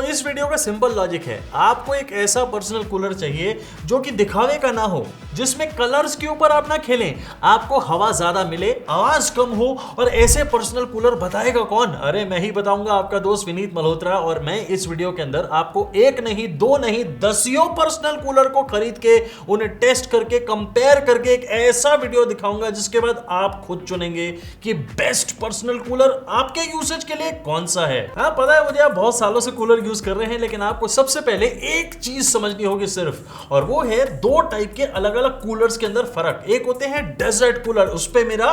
इस वीडियो का simple logic है, आपको एक ऐसा पर्सनल कूलर चाहिए जो कि दिखावे का ना हो, जिसमें कलर्स के ऊपर आप ना खेलें, आपको हवा ज्यादा मिले, आवाज कम हो। और ऐसे पर्सनल कूलर बताएगा कौन? अरे मैं ही बताऊंगा, आपका दोस्त विनीत मल्होत्रा। और मैं इस वीडियो के अंदर आपको एक नहीं, दो नहीं, दसियों पर्सनल कूलर को खरीद के उन्हें टेस्ट करके कंपेयर करके एक ऐसा वीडियो दिखाऊंगा जिसके बाद आप खुद चुनेंगे कि बेस्ट पर्सनल कूलर आपके यूसेज के लिए कौन सा है। हाँ पता है मुझे, आप बहुत सालों से कूलर यूज कर रहे हैं, लेकिन आपको सबसे पहले एक चीज समझनी होगी सिर्फ, और वो है दो टाइप के अलग अलग कूलर्स के अंदर फर्क। एक होते हैं डेजर्ट कूलर, उस पे मेरा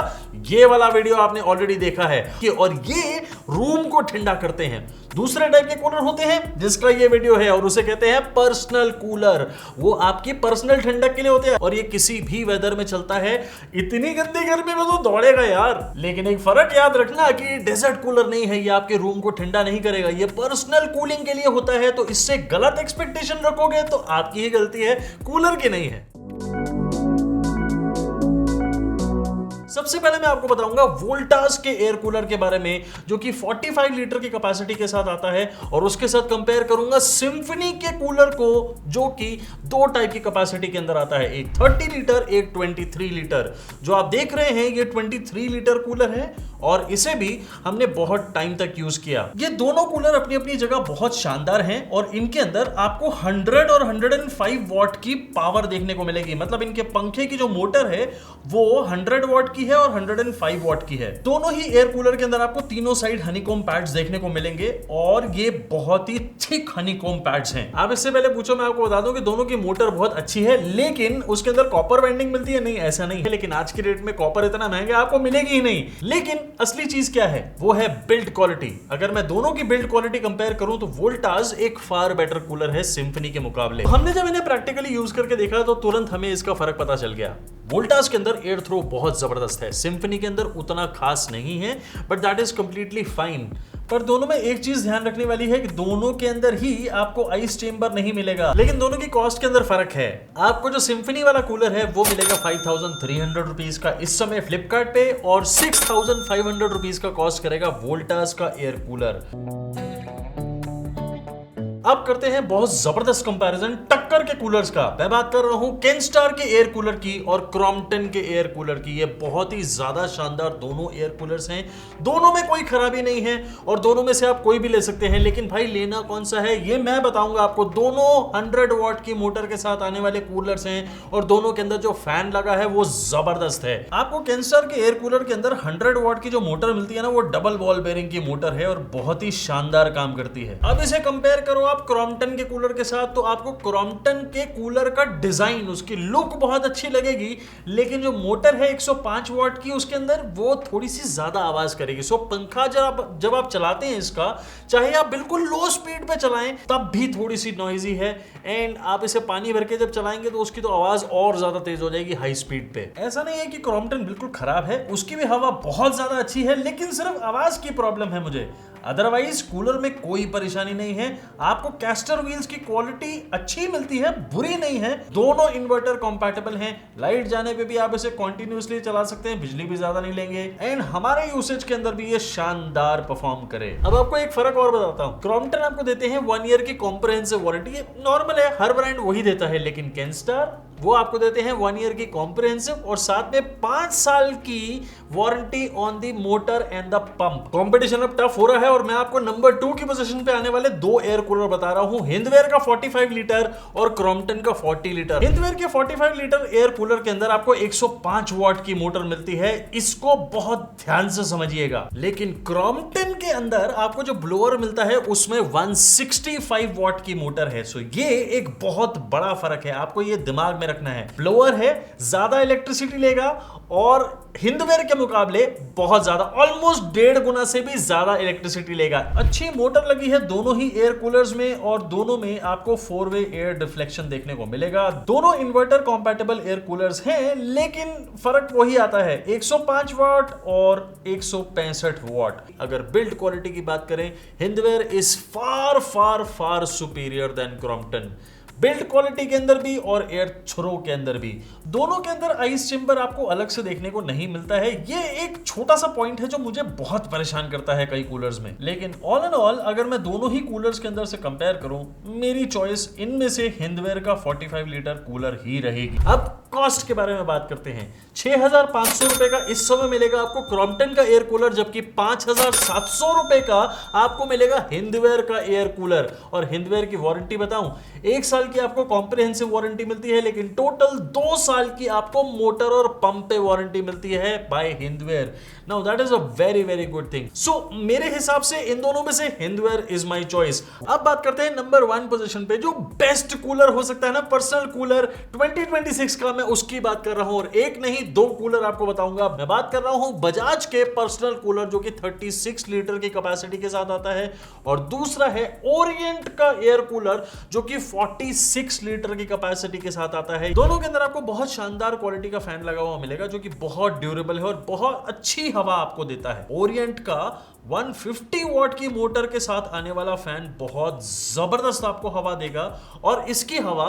ये वाला वीडियो आपने ऑलरेडी देखा है कि, और ये रूम को ठंडा करते हैं। दूसरे टाइप के कूलर होते हैं जिसका ये वीडियो है, और उसे कहते हैं पर्सनल कूलर। वो आपकी पर्सनल ठंडक के लिए होते हैं और ये किसी भी वेदर में चलता है। इतनी गंदी गर्मी में तो दौड़ेगा यार। लेकिन एक फर्क याद रखना कि डेजर्ट कूलर नहीं है, ये आपके रूम को ठंडा नहीं करेगा, ये पर्सनल कूलिंग के लिए होता है। तो इससे गलत एक्सपेक्टेशन रखोगे तो आपकी ही गलती है, कूलर की नहीं है। सबसे पहले मैं आपको बताऊंगा वोल्टास के एयर कूलर के बारे में, जो कि 45 लीटर की कैपेसिटी के साथ आता है, और उसके साथ कंपेयर करूंगा सिम्फनी के कूलर को, जो कि दो टाइप की कैपेसिटी के अंदर आता है, एक 30 लीटर, एक 23 लीटर। जो आप देख रहे हैं ये 23 लीटर कूलर है और इसे भी हमने बहुत टाइम तक यूज किया। ये दोनों कूलर अपनी अपनी जगह बहुत शानदार हैं और इनके अंदर आपको 100 और 105 वॉट की पावर देखने को मिलेगी। मतलब इनके पंखे की जो मोटर है वो 100 वॉट की है और 105 वॉट की है। दोनों ही एयर कूलर के अंदर आपको तीनों साइड हनीकॉम पैड्स देखने को मिलेंगे और ये बहुत ही थिक हनीकॉम पैड्स हैं। आप इससे पहले पूछो, मैं आपको बता दूं कि दोनों की मोटर बहुत अच्छी है, लेकिन उसके अंदर कॉपर वाइंडिंग मिलती है? नहीं, ऐसा नहीं है। लेकिन आज की डेट में कॉपर इतना महंगा आपको मिलेगी ही नहीं। लेकिन असली चीज क्या है? वो है बिल्ड क्वालिटी। अगर मैं दोनों की बिल्ड क्वालिटी कंपेयर करूं तो वोल्टास एक फार बेटर कूलर है सिम्फनी के मुकाबले। हमने जब इन्हें प्रैक्टिकली यूज करके देखा तो तुरंत हमें इसका फर्क पता चल गया। वोल्टास के अंदर एयर थ्रो बहुत जबरदस्त है, सिम्फनी के अंदर उतना खास नहीं है, but that is completely fine. पर दोनों में एक चीज ध्यान रखने वाली है कि दोनों के अंदर ही आपको आइस चेंबर नहीं मिलेगा, लेकिन दोनों की कॉस्ट के अंदर फर्क है। आपको जो सिम्फनी वाला कूलर है वो मिलेगा 5300 रुपीज का इस समय फ्लिपकार्ट पे, और 6500 रुपीज का कॉस्ट करेगा वोल्टास का एयर कूलर। अब करते हैं बहुत जबरदस्त कंपैरिजन टक्कर के कूलर्स का। मैं बात कर रहा हूं केनस्टार के एयर कूलर की और क्रॉम्पटन के एयर कूलर की। ये बहुत ही ज्यादा शानदार दोनों एयर कूलर्स हैं, दोनों में कोई खराबी नहीं है और दोनों में से आप कोई भी ले सकते हैं। लेकिन भाई लेना कौन सा है ये मैं बताऊंगा आपको। दोनों 100 वॉट की मोटर के साथ आने वाले कूलर्स हैं और दोनों के अंदर जो फैन लगा है वो जबरदस्त है। आपको केनस्टार के एयर कूलर के अंदर 100 वॉट की जो मोटर मिलती है ना, वो डबल बॉल बेयरिंग की मोटर है और बहुत ही शानदार काम करती है। अब इसे कंपेयर करो क्रॉम्पटन के कूलर के साथ, तो आपको क्रॉम्पटन के कूलर का डिजाइन, उसकी लुक बहुत अच्छी लगेगी, लेकिन जो मोटर है 105 वॉट की उसके अंदर वो थोड़ी सी ज्यादा आवाज करेगी। सो पंखा जब आप चलाते हैं इसका, चाहे आप बिल्कुल लो स्पीड पे चलाएं तब भी थोड़ी सी नॉइजी है, एंड आप इसे पानी भर के जब चलाएंगे तो उसकी तो आवाज और ज्यादा तेज हो जाएगी हाई स्पीड पे। ऐसा नहीं है कि क्रॉम्पटन बिल्कुल खराब है, उसकी भी हवा बहुत ज्यादा अच्छी है, लेकिन सिर्फ आवाज की प्रॉब्लम है मुझे। अदरवाइज कूलर में कोई परेशानी नहीं है। आपको कैस्टर व्हील्स की क्वालिटी अच्छी मिलती है, बुरी नहीं है। दोनों इन्वर्टर कंपैटिबल हैं, लाइट जाने पे भी आप इसे कंटिन्यूअसली चला सकते हैं, बिजली भी ज्यादा नहीं लेंगे, एंड हमारे यूसेज के अंदर भी ये शानदार परफॉर्म करे। अब आपको एक फर्क और बताता हूं। क्रॉम्पटन आपको देते हैं 1 ईयर की कॉम्प्रिहेंसिव वारंटी, ये नॉर्मल है, हर ब्रांड वही देता है, लेकिन केनस्टार वो आपको देते हैं 1 ईयर की कॉम्प्रिहेंसिव और साथ में 5 साल की warranty on the motor and the pump. Competition अब टफ हो रहा है और मैं आपको नंबर 2 की पोजीशन पे आने वाले दो एयर कूलर बता रहा हूं, हिंदवेयर का 45 लीटर और क्रॉम्पटन का 40 लीटर। हिंदवेयर के 45 लीटर एयर कूलर के अंदर आपको 105 वॉट की मोटर मिलती है, इसको बहुत ध्यान से समझिएगा। लेकिन क्रॉम्पटन के अंदर आपको जो ब्लोअर मिलता है उसमें 165 वॉट की मोटर है। सो ये एक बहुत बड़ा फर्क है, आपको ये दिमाग में रखना है। ब्लोअर है, ज्यादा इलेक्ट्रिसिटी लेगा और हिंदवेयर के मुकाबले बहुत ज्यादा, ऑलमोस्ट 1.5 गुना से भी ज्यादा इलेक्ट्रिसिटी लेगा। अच्छी मोटर लगी है दोनों ही एयर कूलर्स में और दोनों में आपको 4-वे एयर डिफ्लेक्शन देखने को मिलेगा। दोनों इन्वर्टर कंपैटिबल एयर कूलर्स हैं, लेकिन फर्क वही आता है, 105 वॉट और 165 वॉट। अगर बिल्ड क्वालिटी की बात करें, Hindware is far far far superior than Crompton. Build quality के अंदर भी और एयर थ्रो के अंदर भी। दोनों के अंदर आइस चेंबर आपको अलग से देखने को नहीं मिलता है। ये एक छोटा सा पॉइंट है जो मुझे बहुत परेशान करता है कई कूलर्स में। लेकिन ऑल एंड ऑल अगर मैं दोनों ही कूलर्स के अंदर से कंपेयर करूं, मेरी चॉइस इनमें से हिंदवेयर का 45 लीटर कूलर ही रहेगी। अब कॉस्ट के बारे में बात करते हैं। 6,500 रुपए का इस समय मिलेगा आपको क्रॉम्पटन का एयर कूलर, जबकि 5,700 रुपए का आपको मिलेगा हिंदवेयर का एयर कूलर। और हिंदवेयर की वारंटी बताऊं, 1 साल की आपको कॉम्प्रिहेंसिव वारंटी मिलती है, लेकिन टोटल 2 साल की आपको मोटर और पंप पे वारंटी मिलती है by Hindware. Now that is a very very good thing. So मेरे हिसाब से इन दोनों में से हिंदवेयर इज माय चॉइस। अब बात करते हैं नंबर 1 पोजीशन पे जो बेस्ट कूलर हो सकता है ना, पर्सनल कूलर 2026 का, मैं उसकी बात कर रहा हूं। और एक नहीं 2 कूलर आपको बताऊंगा। मैं बात कर रहा हूं बजाज के पर्सनल कूलर जो कि 36 लीटर की कैपेसिटी के साथ आता है, और दूसरा है ओरिएंट का एयर कूलर जो कि 46 लीटर की कैपेसिटी के साथ आता है। दोनों के अंदर आपको बहुत शानदार क्वालिटी का फैन लगा हुआ मिलेगा जो कि बहुत ड्यूरेबल है और बहुत अच्छी हवा आपको देता है। ओरिएंट का 150 वॉट की मोटर के साथ आने वाला फैन बहुत जबरदस्त आपको हवा देगा, और इसकी हवा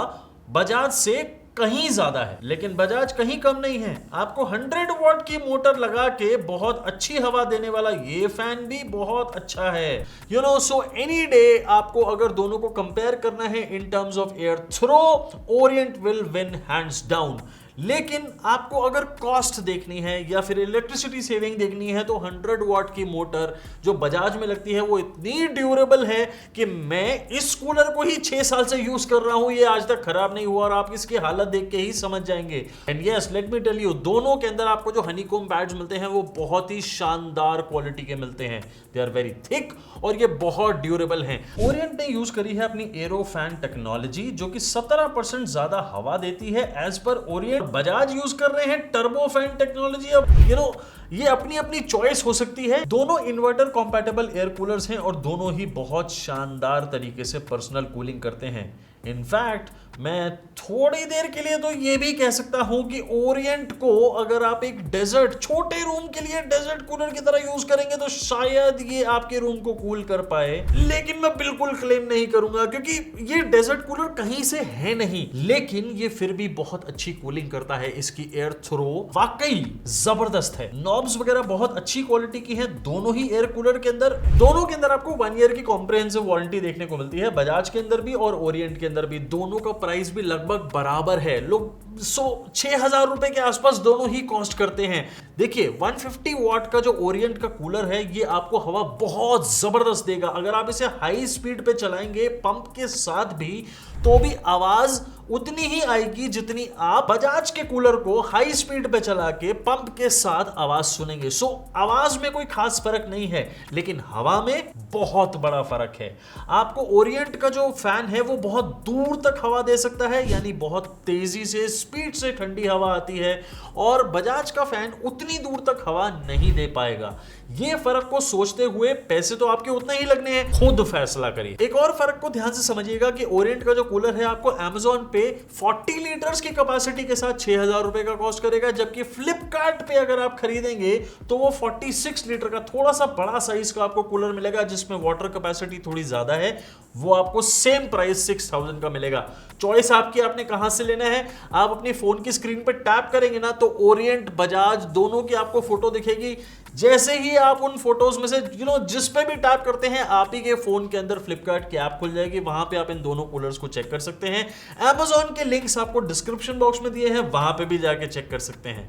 बजाज से कहीं ज्यादा है, लेकिन बजाज कहीं कम नहीं है। आपको 100 वॉट की मोटर लगा के बहुत अच्छी हवा देने वाला ये फैन भी बहुत अच्छा है। You know, so any day आपको अगर दोनों को कंपेयर करना है in terms of air throw, Orient will win hands down. लेकिन आपको अगर कॉस्ट देखनी है या फिर इलेक्ट्रिसिटी सेविंग देखनी है, तो 100 वॉट की मोटर जो बजाज में लगती है वो इतनी ड्यूरेबल है कि मैं इस कूलर को ही 6 साल से यूज कर रहा हूं, ये आज तक खराब नहीं हुआ, और आप इसकी हालत देख के ही समझ जाएंगे। And yes, let me tell you, दोनों के अंदर आपको जो हनीकॉम पैड्स मिलते हैं वो बहुत ही शानदार क्वालिटी के मिलते हैं। दे आर वेरी थिक और ये बहुत ड्यूरेबल हैं। ओरिएंट ने यूज करी है अपनी एरो फैन टेक्नोलॉजी जो कि 17% ज्यादा हवा देती है as per Orient. Bajaj use कर रहे हैं टर्बो फैन टेक्नोलॉजी। अब ये अपनी अपनी चॉइस हो सकती है। दोनों इन्वर्टर कंपैटिबल एयर कूलर्स हैं और दोनों ही बहुत शानदार तरीके से पर्सनल कूलिंग करते हैं। इनफैक्ट मैं थोड़ी देर के लिए तो ये भी कह सकता हूं कि ओरिएंट को अगर आप एक डेजर्ट छोटे रूम के लिए डेजर्ट कूलर की तरह यूज करेंगे तो शायद ये आपके रूम को कूल कर पाए, लेकिन मैं बिल्कुल क्लेम नहीं करूंगा क्योंकि ये डेजर्ट कूलर कहीं से है नहीं, लेकिन ये फिर भी बहुत अच्छी कूलिंग करता है। इसकी एयर थ्रो वाकई जबरदस्त है। नॉब्स वगैरह बहुत अच्छी क्वालिटी की है दोनों ही एयर कूलर के अंदर। दोनों के अंदर आपको 1 ईयर की कॉम्प्रिहेंसिव वारंटी देखने को मिलती है, बजाज के अंदर भी और ओरिएंट के अंदर भी। दोनों का प्राइस भी लगभग बराबर है। लोग 6,000 रुपए के आसपास दोनों ही कॉस्ट करते हैं। देखिए 150 वॉट का जो ओरिएंट का कूलर है ये आपको हवा बहुत जबरदस्त देगा। अगर आप इसे हाई स्पीड पे चलाएंगे पंप के साथ भी तो भी आवाज उतनी ही आएगी जितनी आप बजाज के कूलर को हाई स्पीड पे चला के पंप के साथ आवाज सुनेंगे। सो आवाज में कोई खास फर्क नहीं है, लेकिन हवा में बहुत बड़ा फर्क है। आपको ओरिएंट का जो फैन है वो बहुत दूर तक हवा दे सकता है, यानी बहुत तेजी से स्पीड से ठंडी हवा आती है, और बजाज का फैन उतनी दूर तक हवा नहीं दे पाएगा। ये फर्क को सोचते हुए पैसे तो आपके उतने ही लगने हैं, खुद फैसला करिए। एक और फर्क को ध्यान से समझिएगा कि ओरिएंट का जो कूलर है आपको Amazon पे 40 लीटर्स की कैपेसिटी के साथ 6,000 रुपए का कॉस्ट करेगा, जबकि फ्लिपकार्ट पे अगर आप खरीदेंगे तो वो 46 लीटर का थोड़ा सा बड़ा साइज का आपको कूलर मिलेगा जिसमें वाटर कैपेसिटी थोड़ी ज्यादा है। वो आपको सेम प्राइस 6,000 का मिलेगा। चॉइस आपकी, आपने कहां से लेना है। आप अपनी फोन की स्क्रीन पे टैप करेंगे ना तो ओरिएंट बजाज दोनों की आपको फोटो दिखेगी। जैसे ही आप उन फोटोज में से जिस पे भी टैप करते हैं आप ही के फोन के अंदर फ्लिपकार्ट की ऐप खुल जाएगी, वहां पे आप इन दोनों कूलर्स को चेक कर सकते हैं। Amazon के लिंक्स आपको डिस्क्रिप्शन बॉक्स में दिए हैं, वहां पे भी जाके चेक कर सकते हैं।